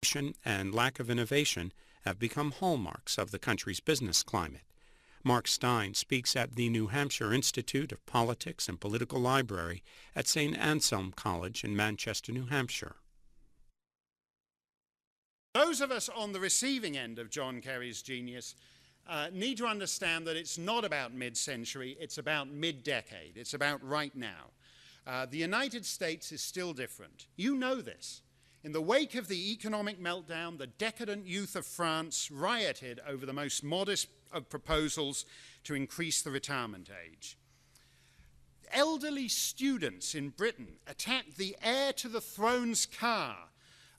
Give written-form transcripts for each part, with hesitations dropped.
competition and lack of innovation have become hallmarks of the country's business climate. Mark Steyn speaks at the New Hampshire Institute of Politics and Political Library at St. Anselm College in Manchester, New Hampshire. Those of us on the receiving end of John Kerry's genius need to understand that it's not about mid-century, it's about mid-decade, it's about right now. The United States is still different. You know this. In the wake of the economic meltdown, the decadent youth of France rioted over the most modest of proposals to increase the retirement age. Elderly students in Britain attacked the heir to the throne's car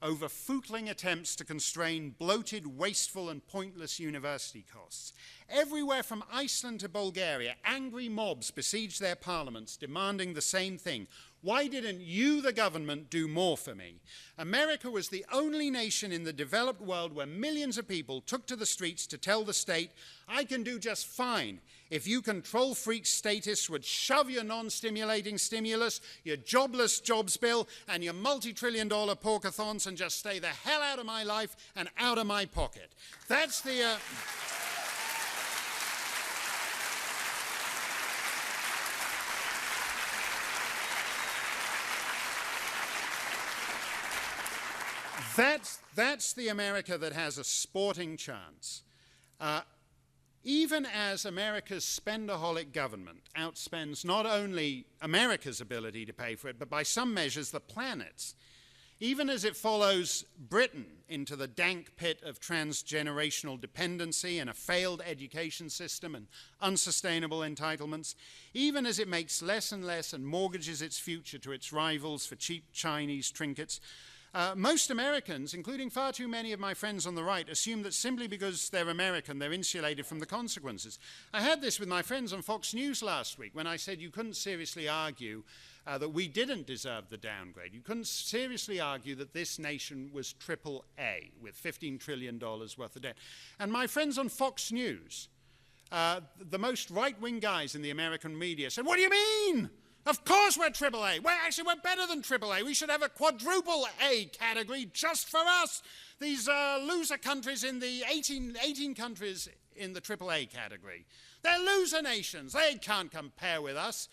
over footling attempts to constrain bloated, wasteful, and pointless university costs. Everywhere from Iceland to Bulgaria, angry mobs besieged their parliaments, demanding the same thing. Why didn't you, the government, do more for me? America was the only nation in the developed world where millions of people took to the streets to tell the state, I can do just fine if you control freak statists would shove your non-stimulating stimulus, your jobless jobs bill, and your multi-trillion-dollar porkathons and just stay the hell out of my life and out of my pocket. That's the... That's the America that has a sporting chance. Even as America's spendaholic government outspends not only America's ability to pay for it, but by some measures the planet's, even as it follows Britain into the dank pit of transgenerational dependency and a failed education system and unsustainable entitlements, even as it makes less and less and mortgages its future to its rivals for cheap Chinese trinkets, most Americans, including far too many of my friends on the right, assume that simply because they're American, they're insulated from the consequences. I had this with my friends on Fox News last week when I said you couldn't seriously argue that we didn't deserve the downgrade. You couldn't seriously argue that this nation was AAA with $15 trillion worth of debt. And my friends on Fox News, the most right-wing guys in the American media said, what do you mean? Of course we're AAA. We're better than AAA. We should have a quadruple A category just for us. These loser countries in the 18 countries in the AAA category. They're loser nations. They can't compare with us.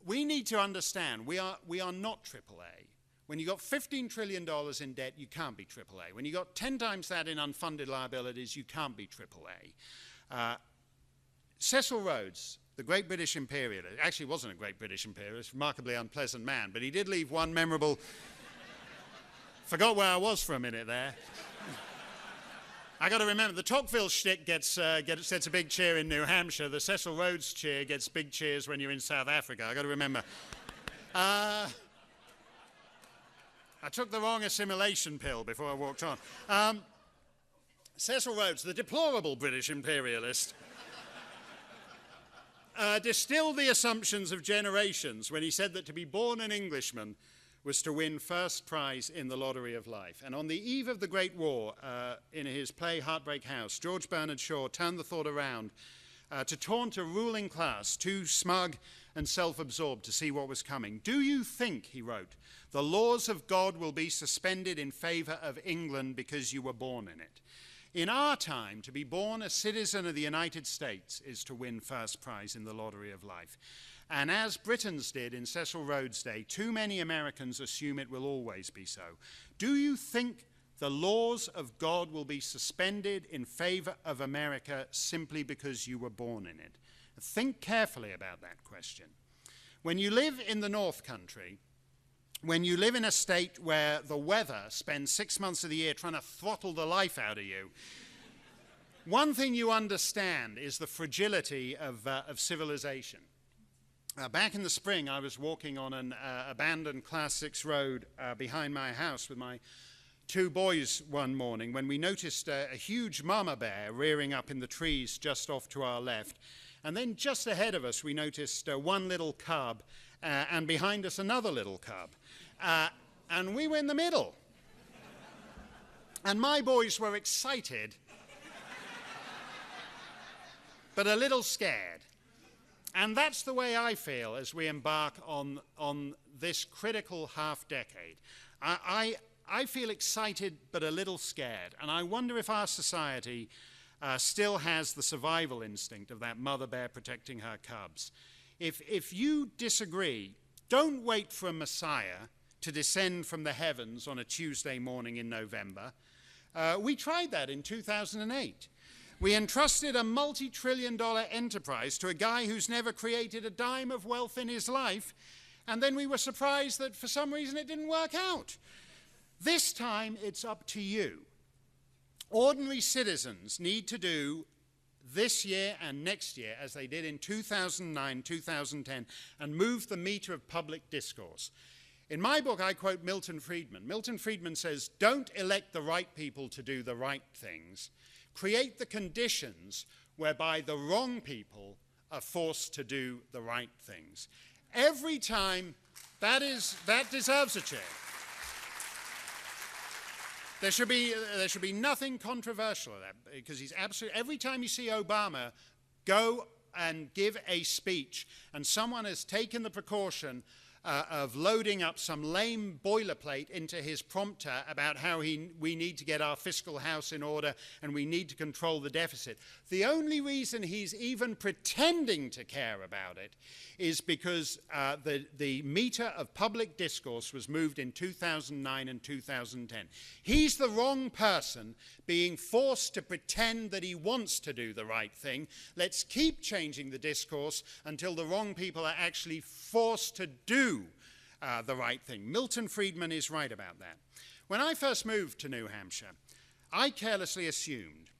We need to understand we are not AAA. When you've got $15 trillion in debt, you can't be AAA. When you've got 10 times that in unfunded liabilities, you can't be AAA. Cecil Rhodes, the great British imperialist, actually wasn't a great British imperialist, remarkably unpleasant man, but he did leave one memorable... Forgot where I was for a minute there. I got to remember, the Tocqueville shtick gets a big cheer in New Hampshire. The Cecil Rhodes cheer gets big cheers when you're in South Africa. I got to remember. I took the wrong assimilation pill before I walked on. Cecil Rhodes, the deplorable British imperialist, distilled the assumptions of generations when he said that to be born an Englishman was to win first prize in the lottery of life. And on the eve of the Great War, in his play Heartbreak House, George Bernard Shaw turned the thought around to taunt a ruling class too smug and self-absorbed to see what was coming. Do you think, he wrote, the laws of God will be suspended in favor of England because you were born in it? In our time, to be born a citizen of the United States is to win first prize in the lottery of life. And as Britons did in Cecil Rhodes' day, too many Americans assume it will always be so. Do you think the laws of God will be suspended in favor of America simply because you were born in it? Think carefully about that question. When you live in the North Country, when you live in a state where the weather spends 6 months of the year trying to throttle the life out of you, one thing you understand is the fragility of civilization. Back in the spring, I was walking on an abandoned Class 6 road behind my house with my 2 boys one morning when we noticed a huge mama bear rearing up in the trees just off to our left. And then just ahead of us, we noticed one little cub, and behind us another little cub. And we were in the middle. And my boys were excited, but a little scared. And that's the way I feel as we embark on this critical half-decade. I feel excited but a little scared, and I wonder if our society still has the survival instinct of that mother bear protecting her cubs. If you disagree, don't wait for a Messiah to descend from the heavens on a Tuesday morning in November. We tried that in 2008. We entrusted a multi-trillion-dollar enterprise to a guy who's never created a dime of wealth in his life, and then we were surprised that for some reason it didn't work out. This time it's up to you. Ordinary citizens need to do this year and next year, as they did in 2009, 2010, and move the meter of public discourse. In my book, I quote Milton Friedman. Milton Friedman says, don't elect the right people to do the right things. Create the conditions whereby the wrong people are forced to do the right things. Every time, that deserves a chair. There should be nothing controversial in that, because he's absolutely, every time you see Obama go and give a speech and someone has taken the precaution of loading up some lame boilerplate into his prompter about how we need to get our fiscal house in order and we need to control the deficit. The only reason he's even pretending to care about it is because the meter of public discourse was moved in 2009 and 2010. He's the wrong person being forced to pretend that he wants to do the right thing. Let's keep changing the discourse until the wrong people are actually forced to do the right thing. Milton Friedman is right about that. When I first moved to New Hampshire, I carelessly assumed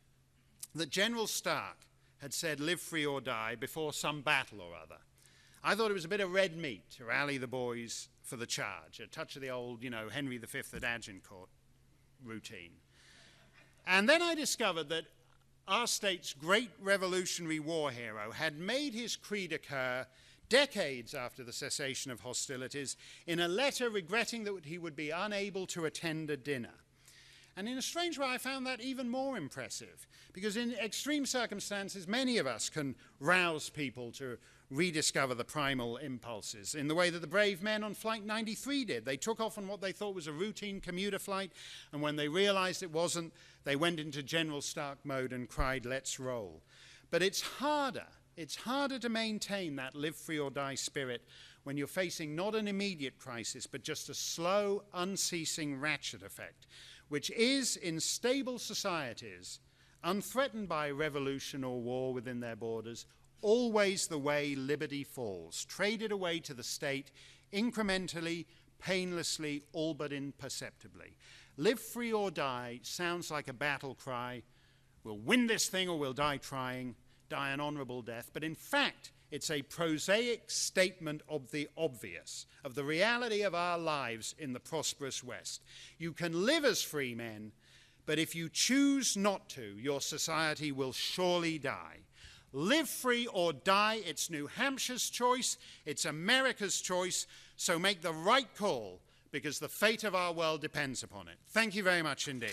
that General Stark had said live free or die before some battle or other. I thought it was a bit of red meat to rally the boys for the charge, a touch of the old, Henry V at Agincourt routine. And then I discovered that our state's great Revolutionary War hero had made his creed occur decades after the cessation of hostilities in a letter regretting that he would be unable to attend a dinner. And in a strange way, I found that even more impressive, because in extreme circumstances, many of us can rouse people to rediscover the primal impulses in the way that the brave men on Flight 93 did. They took off on what they thought was a routine commuter flight, and when they realized it wasn't, they went into General Stark mode and cried, let's roll. But it's harder to maintain that live free or die spirit when you're facing not an immediate crisis, but just a slow, unceasing ratchet effect, which is, in stable societies, unthreatened by revolution or war within their borders, always the way liberty falls, traded away to the state incrementally, painlessly, all but imperceptibly. Live free or die sounds like a battle cry. We'll win this thing or we'll die trying, die an honorable death. But in fact, it's a prosaic statement of the obvious, of the reality of our lives in the prosperous West. You can live as free men, but if you choose not to, your society will surely die. Live free or die, it's New Hampshire's choice, it's America's choice, so make the right call, because the fate of our world depends upon it. Thank you very much indeed.